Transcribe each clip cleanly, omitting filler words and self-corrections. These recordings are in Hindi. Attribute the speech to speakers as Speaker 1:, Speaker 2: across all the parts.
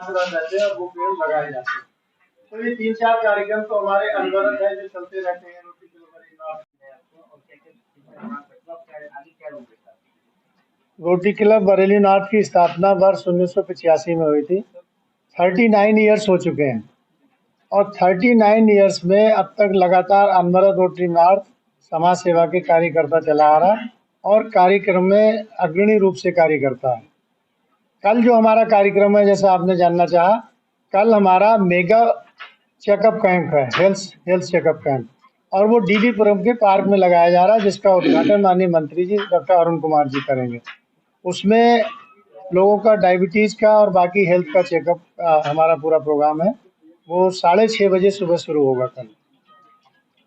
Speaker 1: तुरंत रहते हैं और वो पेड़ लगाए जाते हैं। तो ये 3-4 कार्यक्रम तो हमारे अनवरत है जो चलते रहते हैं। रोटी किलो रोटी क्लब बरेली नॉर्थ की स्थापना वर्ष 1985 में हुई थी। 39 ईयर्स हो चुके हैं और 39 ईयर्स में अब तक लगातार अनवरत रोटरी नॉर्थ समाज सेवा के कार्य करता चला आ रहा है और कार्यक्रम में अग्रणी रूप से कार्य करता है। कल जो हमारा कार्यक्रम है, जैसा आपने जानना चाहा, कल हमारा मेगा चेकअप कैंप है, हेल्थ चेकअप कैंप, और वो डीडीपुरम के पार्क में लगाया जा रहा है, जिसका उद्घाटन माननीय मंत्री जी डॉक्टर अरुण कुमार जी करेंगे। उसमें लोगों का डायबिटीज़ का और बाकी हेल्थ का चेकअप हमारा पूरा प्रोग्राम है। वो 6:30 बजे सुबह शुरू होगा कल।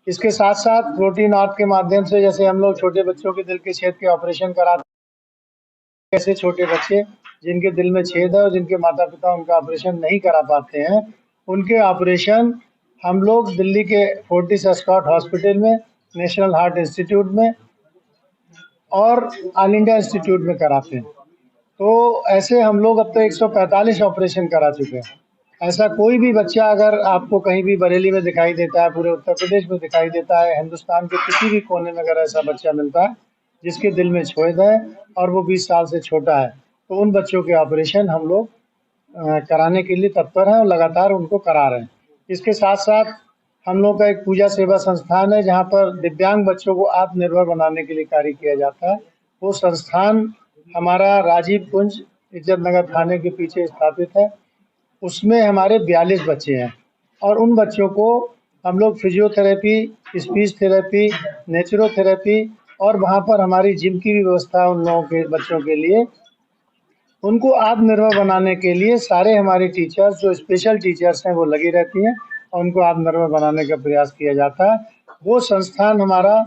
Speaker 1: इसके साथ साथ रोटरी नॉर्थ के माध्यम से जैसे हम लोग छोटे बच्चों के दिल के छेद के ऑपरेशन कराते हैं, ऐसे छोटे बच्चे जिनके दिल में छेद है और जिनके माता पिता उनका ऑपरेशन नहीं करा पाते हैं, उनके ऑपरेशन हम लोग दिल्ली के फोर्टिस एस्कॉट हॉस्पिटल में, नेशनल हार्ट इंस्टीट्यूट में और ऑल इंडिया इंस्टीट्यूट में कराते हैं। तो ऐसे हम लोग अब तक 145 ऑपरेशन करा चुके हैं। ऐसा कोई भी बच्चा अगर आपको कहीं भी बरेली में दिखाई देता है, पूरे उत्तर प्रदेश में दिखाई देता है, हिंदुस्तान के किसी भी कोने में अगर ऐसा बच्चा मिलता है जिसके दिल में छेद है और वो 20 साल से छोटा है, तो उन बच्चों के ऑपरेशन हम लोग कराने के लिए तत्पर हैं और लगातार उनको करा रहे हैं। इसके साथ साथ हम लोग का एक पूजा सेवा संस्थान है, जहाँ पर दिव्यांग बच्चों को आत्मनिर्भर बनाने के लिए कार्य किया जाता है। वो संस्थान हमारा राजीव कुंज इज्जत नगर थाने के पीछे स्थापित है। उसमें हमारे 42 बच्चे हैं और उन बच्चों को हम लोग फिजियोथेरेपी, स्पीच थेरेपी, नेचुरोथेरेपी और वहाँ पर हमारी जिम की भी व्यवस्था है उन लोगों के बच्चों के लिए। उनको आत्मनिर्भर बनाने के लिए सारे हमारे टीचर्स, जो स्पेशल टीचर्स हैं, वो लगी रहती हैं और उनको आत्मनिर्भर बनाने का प्रयास किया जाता है। वो संस्थान हमारा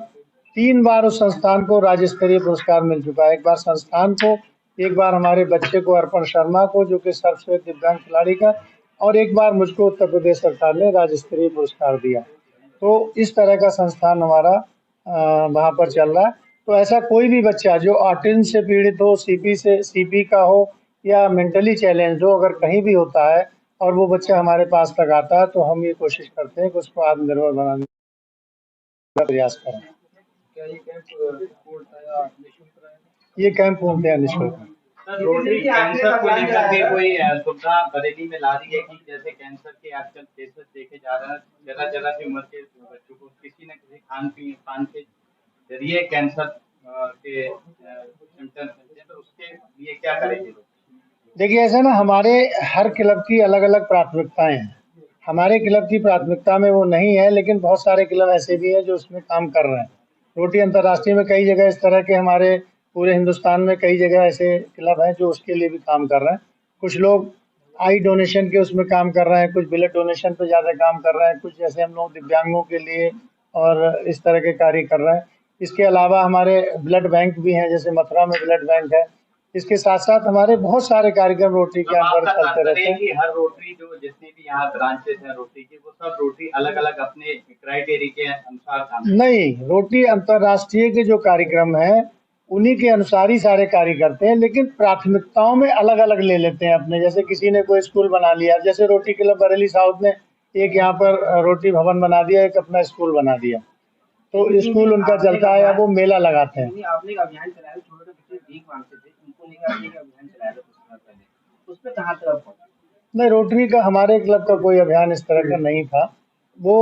Speaker 1: 3 बार उस संस्थान को राज्य स्तरीय पुरस्कार मिल चुका है। एक बार संस्थान को, एक बार हमारे बच्चे को अर्पण शर्मा को, जो कि सर्वश्रेष्ठ दिव्यांग खिलाड़ी का, और एक बार मुझको उत्तर प्रदेश सरकार ने राज्य स्तरीय पुरस्कार दिया। तो इस तरह का संस्थान हमारा वहाँ पर चल रहा है। तो ऐसा कोई भी बच्चा जो ऑटिज्म से पीड़ित हो, सीपी का हो या मेंटली चैलेंज हो, अगर कहीं भी होता है और वो बच्चा हमारे पास तक आता है, तो हम ये कोशिश करते हैं कि उसको आत्मनिर्भर बनाने का प्रयास करें। क्या ये कैंप पूर्णतः निःशुल्क है।
Speaker 2: रोटरी कैंसर को लेकर के कोई सुविधा बरेली में ला रही है कि जैसे कैंसर के आजकल केसेस देखे जा रहे हैं, जगह की उम्र के बच्चों को किसी न किसी खान के जरिए कैंसर के सिम्टम्स मिलते हैं, तो उसके लिए क्या करेंगे?
Speaker 1: देखिए, ऐसा ना, हमारे हर क्लब की अलग अलग प्राथमिकताएं हैं। हमारे क्लब की प्राथमिकता में वो नहीं है, लेकिन बहुत सारे क्लब ऐसे भी हैं जो उसमें काम कर रहे हैं। रोटरी अंतर्राष्ट्रीय में कई जगह इस तरह के, हमारे पूरे हिंदुस्तान में कई जगह ऐसे क्लब हैं जो उसके लिए भी काम कर रहे हैं। कुछ लोग आई डोनेशन के उसमें काम कर रहे हैं, कुछ ब्लड डोनेशन पे ज़्यादा काम कर रहे हैं, कुछ जैसे हम लोग दिव्यांगों के लिए और इस तरह के कार्य कर रहे हैं। इसके अलावा हमारे ब्लड बैंक भी हैं, जैसे मथुरा में ब्लड बैंक है। इसके साथ साथ हमारे बहुत सारे कार्यक्रम रोटरी के अंदर चलते रहते हैं।
Speaker 2: कि हर रोटरी जो जितनी भी यहाँ ब्रांचेस हैं रोटरी की, वो सब रोटरी अलग अलग अपने क्राइटेरिया के अनुसार काम
Speaker 1: नहीं, रोटरी अंतर्राष्ट्रीय के जो कार्यक्रम है उन्हीं के अनुसार ही सारे कार्य करते हैं, लेकिन प्राथमिकताओं में अलग अलग ले लेते हैं अपने। जैसे किसी ने कोई स्कूल बना लिया, जैसे रोटरी क्लब बरेली साउथ ने एक यहाँ पर रोटरी भवन बना दिया, एक अपना स्कूल बना दिया, तो स्कूल उनका चलता है, वो मेला लगाते हैं।
Speaker 2: आपने अभियान चलाया, छोटे बच्चे भीख मांगते थे, उनको लेकर आपने अभियान चलाया था कुछ समय पहले, उसमें कहाँ तक पहुंचा?
Speaker 1: नहीं, रोटरी का, हमारे क्लब का कोई अभियान इस तरह का नहीं था। वो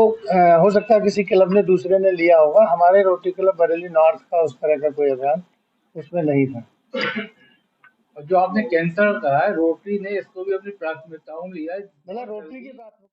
Speaker 1: हो सकता है किसी क्लब ने, दूसरे ने लिया होगा। हमारे रोटरी क्लब बरेली नॉर्थ का उस तरह का कोई अभियान उसमें नहीं था।
Speaker 3: और जो आपने कैंसर कहा है, रोटरी ने इसको भी अपनी प्राथमिकताओं में लिया है।
Speaker 1: मतलब रोटरी की प्राथमिकता